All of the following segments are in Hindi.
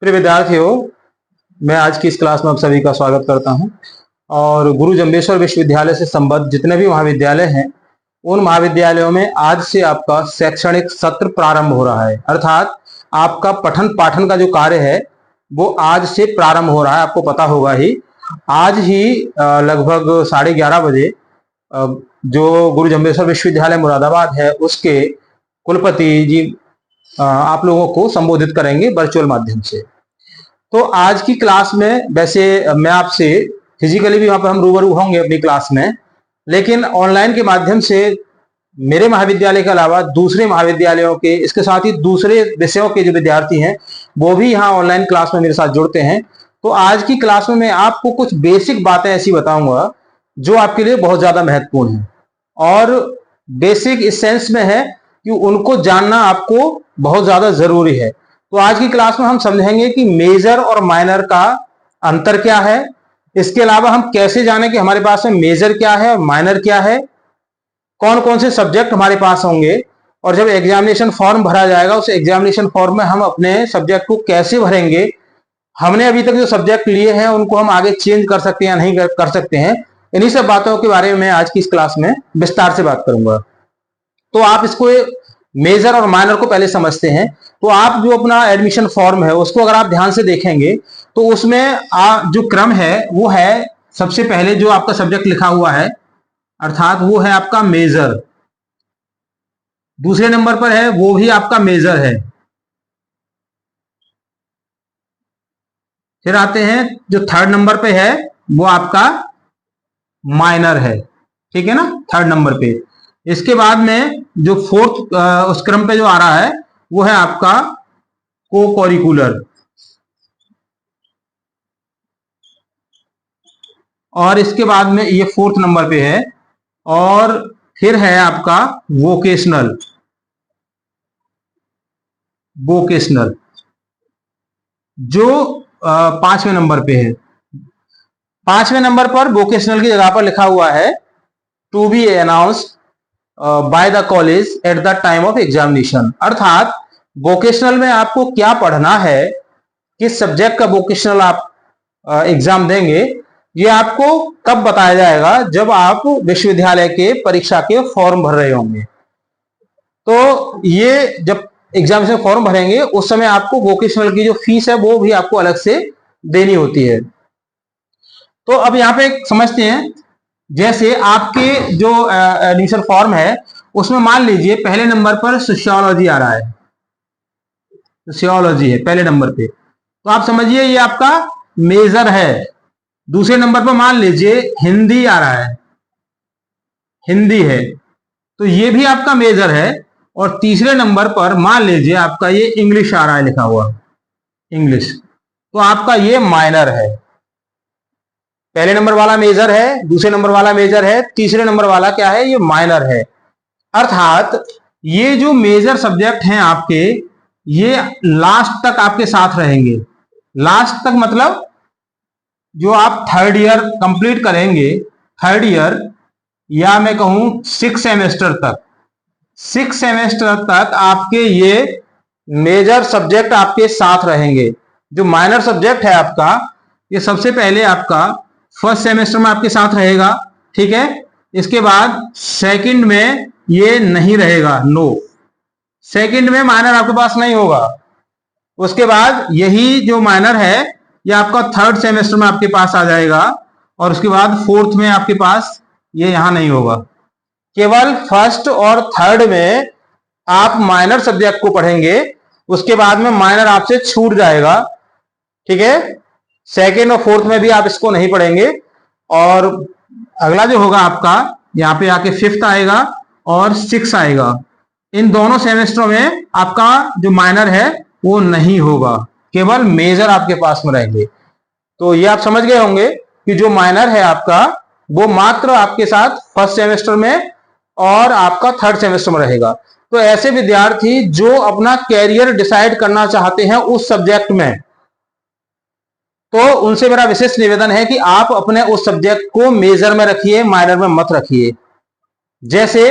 प्रिय विद्यार्थियों, मैं आज की इस क्लास में आप सभी का स्वागत करता हूं। और गुरु जम्बेश्वर विश्वविद्यालय से संबद्ध जितने भी महाविद्यालय हैं, उन महाविद्यालयों में आज से आपका शैक्षणिक सत्र प्रारंभ हो रहा है। अर्थात आपका पठन पाठन का जो कार्य है वो आज से प्रारंभ हो रहा है। आपको पता होगा ही, आज ही लगभग 11:30 बजे जो गुरु जम्बेश्वर विश्वविद्यालय मुरादाबाद है उसके कुलपति जी आप लोगों को संबोधित करेंगे वर्चुअल माध्यम से। तो आज की क्लास में वैसे मैं आपसे फिजिकली भी वहां पर हम रूबरू होंगे अपनी क्लास में, लेकिन ऑनलाइन के माध्यम से मेरे महाविद्यालय के अलावा दूसरे महाविद्यालयों के, इसके साथ ही दूसरे विषयों के जो विद्यार्थी हैं वो भी यहाँ ऑनलाइन क्लास में मेरे साथ जुड़ते हैं। तो आज की क्लास में मैं आपको कुछ बेसिक बातें ऐसी बताऊंगा जो आपके लिए बहुत ज्यादा महत्वपूर्ण है और बेसिक इस सेंस में है कि उनको जानना आपको बहुत ज्यादा जरूरी है। तो आज की क्लास में हम समझेंगे कि मेजर और माइनर का अंतर क्या है। इसके अलावा हम कैसे जानें कि हमारे पास में मेजर क्या है और माइनर क्या है, कौन कौन से सब्जेक्ट हमारे पास होंगे, और जब एग्जामिनेशन फॉर्म भरा जाएगा उस एग्जामिनेशन फॉर्म में हम अपने सब्जेक्ट को कैसे भरेंगे, हमने अभी तक जो सब्जेक्ट लिए हैं उनको हम आगे चेंज कर सकते हैं या नहीं कर सकते हैं। इन्हीं सब बातों के बारे में मैं आज की इस क्लास में विस्तार से बात करूंगा। तो आप इसको मेजर और माइनर को पहले समझते हैं। तो आप जो अपना एडमिशन फॉर्म है उसको अगर आप ध्यान से देखेंगे तो उसमें जो क्रम है वो है, सबसे पहले जो आपका सब्जेक्ट लिखा हुआ है अर्थात वो है आपका मेजर। दूसरे नंबर पर है वो भी आपका मेजर है। फिर आते हैं जो थर्ड नंबर पे है वो आपका माइनर है, ठीक है ना, थर्ड नंबर पे। इसके बाद में जो फोर्थ उस क्रम पे जो आ रहा है वो है आपका को करिकुलर, और इसके बाद में ये फोर्थ नंबर पे है। और फिर है आपका वोकेशनल, वोकेशनल जो 5वें नंबर पे है। 5वें नंबर पर वोकेशनल की जगह पर लिखा हुआ है to be announced by the college at the time of examination. अर्थात वोकेशनल में आपको क्या पढ़ना है, किस सब्जेक्ट का वोकेशनल आप एग्जाम देंगे, ये आपको कब बताया जाएगा, जब आप विश्वविद्यालय के परीक्षा के फॉर्म भर रहे होंगे। तो ये जब एग्जामिनेशन फॉर्म भरेंगे उस समय आपको वोकेशनल की जो फीस है वो भी आपको अलग से देनी होती है। तो अब यहाँ पे समझते हैं, जैसे आपके जो एडमिशन फॉर्म है उसमें मान लीजिए पहले नंबर पर सोशियोलॉजी आ रहा है, सोशियोलॉजी है पहले नंबर पे, तो आप समझिए ये आपका मेजर है। दूसरे नंबर पर मान लीजिए हिंदी आ रहा है, हिंदी है, तो ये भी आपका मेजर है। और तीसरे नंबर पर मान लीजिए आपका ये इंग्लिश आ रहा है लिखा हुआ, इंग्लिश, तो आपका ये माइनर है। पहले नंबर वाला मेजर है, दूसरे नंबर वाला मेजर है, तीसरे नंबर वाला क्या है, ये माइनर है। अर्थात ये जो मेजर सब्जेक्ट हैं आपके, ये लास्ट तक आपके साथ रहेंगे। लास्ट तक मतलब जो आप थर्ड ईयर कंप्लीट करेंगे, थर्ड ईयर या मैं कहूं 6 सेमेस्टर तक, 6 सेमेस्टर तक आपके ये मेजर सब्जेक्ट आपके साथ रहेंगे। जो माइनर सब्जेक्ट है आपका, ये सबसे पहले आपका फर्स्ट सेमेस्टर में आपके साथ रहेगा, ठीक है। इसके बाद सेकंड में ये नहीं रहेगा, नो, सेकंड में माइनर आपके पास नहीं होगा। उसके बाद यही जो माइनर है ये आपका थर्ड सेमेस्टर में आपके पास आ जाएगा, और उसके बाद फोर्थ में आपके पास ये यहां नहीं होगा। केवल फर्स्ट और थर्ड में आप माइनर सब्जेक्ट को पढ़ेंगे, उसके बाद में माइनर आपसे छूट जाएगा, ठीक है। सेकेंड और फोर्थ में भी आप इसको नहीं पढ़ेंगे, और अगला जो होगा आपका यहाँ पे आके फिफ्थ आएगा और 6 आएगा। इन दोनों सेमेस्टरों में आपका जो माइनर है वो नहीं होगा, केवल मेजर आपके पास में रहेंगे। तो ये आप समझ गए होंगे कि जो माइनर है आपका वो मात्र आपके साथ फर्स्ट सेमेस्टर में और आपका थर्ड सेमेस्टर में रहेगा। तो ऐसे विद्यार्थी जो अपना कैरियर डिसाइड करना चाहते हैं उस सब्जेक्ट में, तो उनसे मेरा विशेष निवेदन है कि आप अपने उस सब्जेक्ट को मेजर में रखिए, माइनर में मत रखिए। जैसे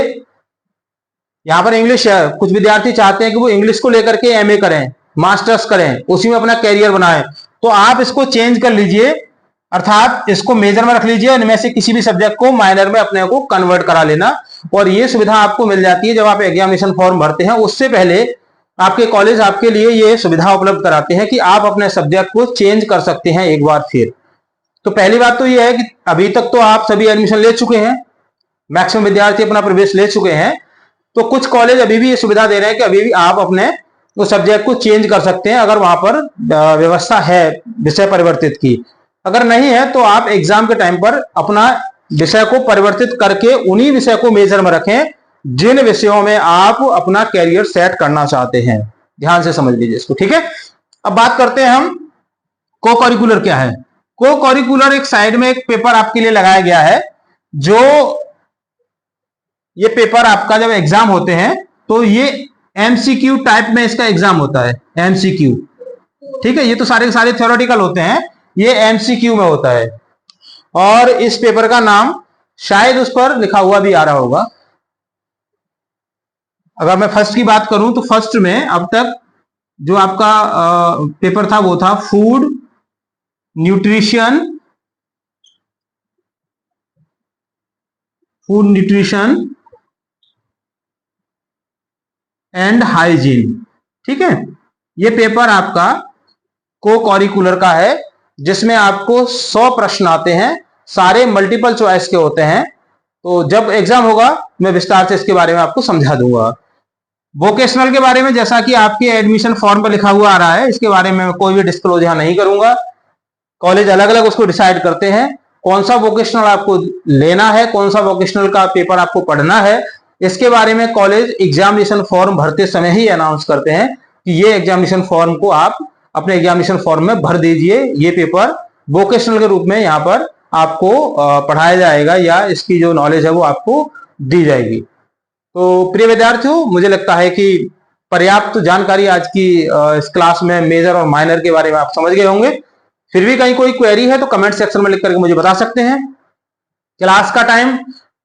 यहां पर इंग्लिश है, कुछ विद्यार्थी चाहते हैं कि वो इंग्लिश को लेकर के एमए करें, मास्टर्स करें, उसी में अपना कैरियर बनाएं, तो आप इसको चेंज कर लीजिए, अर्थात इसको मेजर में रख लीजिए और इनमें से किसी भी सब्जेक्ट को माइनर में अपने को कन्वर्ट करा लेना। और ये सुविधा आपको मिल जाती है जब आप एग्जामिनेशन फॉर्म भरते हैं, उससे पहले आपके कॉलेज आपके लिए ये सुविधा उपलब्ध कराते हैं कि आप अपने सब्जेक्ट को चेंज कर सकते हैं एक बार फिर। तो पहली बात तो ये है कि अभी तक तो आप सभी एडमिशन ले चुके हैं, मैक्सिमम विद्यार्थी अपना प्रवेश ले चुके हैं, तो कुछ कॉलेज अभी भी ये सुविधा दे रहे हैं कि अभी भी आप अपने उस सब्जेक्ट को चेंज कर सकते हैं अगर वहां पर व्यवस्था है विषय परिवर्तित की। अगर नहीं है तो आप एग्जाम के टाइम पर अपना विषय को परिवर्तित करके उन्हीं विषय को मेजर में रखें जिन विषयों में आप अपना कैरियर सेट करना चाहते हैं। ध्यान से समझ लीजिए इसको, ठीक है। अब बात करते हैं हम को करिकुलर क्या है। को करिकुलर एक साइड में एक पेपर आपके लिए लगाया गया है, जो ये पेपर आपका जब एग्जाम होते हैं तो ये एमसीक्यू टाइप में इसका एग्जाम होता है, एमसीक्यू, ठीक है। ये तो सारे के सारे थ्योरेटिकल होते हैं, ये एमसीक्यू में होता है। और इस पेपर का नाम शायद उस पर लिखा हुआ भी आ रहा होगा। अगर मैं फर्स्ट की बात करूं तो फर्स्ट में अब तक जो आपका पेपर था वो था फूड न्यूट्रिशन एंड हाइजीन, ठीक है। ये पेपर आपका को करिकुलर का है, जिसमें आपको 100 प्रश्न आते हैं, सारे मल्टीपल चॉइस के होते हैं। तो जब एग्जाम होगा मैं विस्तार से इसके बारे में आपको समझा दूंगा। वोकेशनल के बारे में जैसा कि आपके एडमिशन फॉर्म पर लिखा हुआ आ रहा है, इसके बारे में मैं कोई भी डिस्क्लोज यहां नहीं करूंगा। कॉलेज अलग अलग उसको डिसाइड करते हैं कौन सा वोकेशनल आपको लेना है, कौन सा वोकेशनल का पेपर आपको पढ़ना है। इसके बारे में कॉलेज एग्जामिनेशन फॉर्म भरते समय ही अनाउंस करते हैं कि ये एग्जामिनेशन फॉर्म को आप अपने एग्जामिनेशन फॉर्म में भर दीजिए, ये पेपर वोकेशनल के रूप में यहाँ पर आपको पढ़ाया जाएगा या इसकी जो नॉलेज है वो आपको दी जाएगी। तो प्रिय विद्यार्थियों, मुझे लगता है कि पर्याप्त जानकारी आज की इस क्लास में मेजर और माइनर के बारे में आप समझ गए होंगे। फिर भी कहीं कोई क्वेरी है तो कमेंट सेक्शन में लिख करके मुझे बता सकते हैं। क्लास का टाइम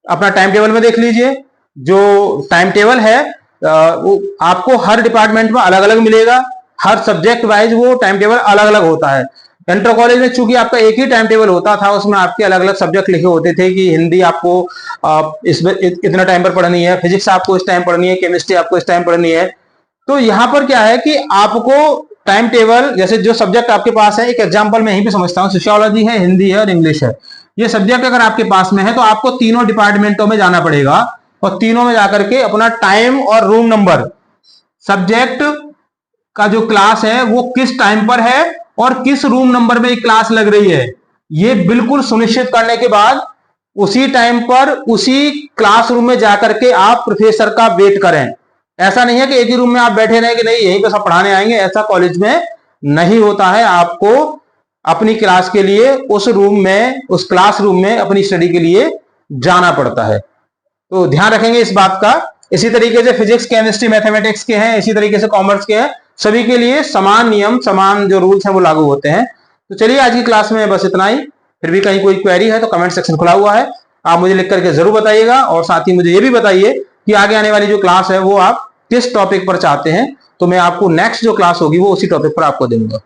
अपना टाइम टेबल में देख लीजिए। जो टाइम टेबल है वो आपको हर डिपार्टमेंट में अलग अलग मिलेगा, हर सब्जेक्ट वाइज वो टाइम टेबल अलग अलग होता है। इंटर कॉलेज में चूंकि आपका एक ही टाइम टेबल होता था, उसमें आपके अलग अलग सब्जेक्ट लिखे होते थे कि हिंदी आपको इसमें इतना टाइम पर पढ़नी है, फिजिक्स आपको इस टाइम पढ़नी है, केमिस्ट्री आपको इस टाइम पढ़नी है। तो यहाँ पर क्या है कि आपको टाइम टेबल, जैसे जो सब्जेक्ट आपके पास है, एक एग्जाम्पल मैं यहीं पे समझता हूँ, सोशियोलॉजी है, हिंदी है और इंग्लिश है। ये सब्जेक्ट अगर आपके पास में है तो आपको तीनों डिपार्टमेंटों में जाना पड़ेगा और तीनों में जाकर के अपना टाइम और रूम नंबर, सब्जेक्ट का जो क्लास है वो किस टाइम पर है और किस रूम नंबर में क्लास लग रही है, ये बिल्कुल सुनिश्चित करने के बाद उसी टाइम पर उसी क्लासरूम में जाकर के आप प्रोफेसर का वेट करें। ऐसा नहीं है कि एक ही रूम में आप बैठे रहें कि नहीं यहीं पे सब पढ़ाने आएंगे, ऐसा कॉलेज में नहीं होता है। आपको अपनी क्लास के लिए उस रूम में, उस क्लासरूम में अपनी स्टडी के लिए जाना पड़ता है। तो ध्यान रखेंगे इस बात का। इसी तरीके से फिजिक्स, केमिस्ट्री, मैथमेटिक्स के हैं, इसी तरीके से कॉमर्स के हैं, सभी के लिए समान नियम, समान जो रूल्स हैं वो लागू होते हैं। तो चलिए आज की क्लास में बस इतना ही। फिर भी कहीं कोई क्वेरी है तो कमेंट सेक्शन खुला हुआ है, आप मुझे लिख करके जरूर बताइएगा। और साथ ही मुझे ये भी बताइए कि आगे आने वाली जो क्लास है वो आप किस टॉपिक पर चाहते हैं, तो मैं आपको नेक्स्ट जो क्लास होगी वो उसी टॉपिक पर आपको दूंगा,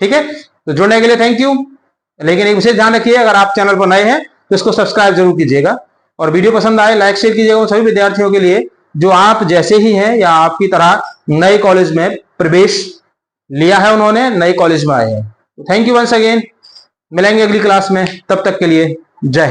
ठीक है। तो जुड़ने के लिए थैंक यू। लेकिन एक विशेष ध्यान रखिए, अगर आप चैनल पर नए हैं तो इसको सब्सक्राइब जरूर कीजिएगा और वीडियो पसंद आए लाइक शेयर कीजिएगा उन सभी विद्यार्थियों के लिए जो आप जैसे ही हैं या आपकी तरह नए कॉलेज में प्रवेश लिया है, उन्होंने नए कॉलेज में आए हैं। Thank you once again. मिलेंगे अगली क्लास में, तब तक के लिए जय हिंद।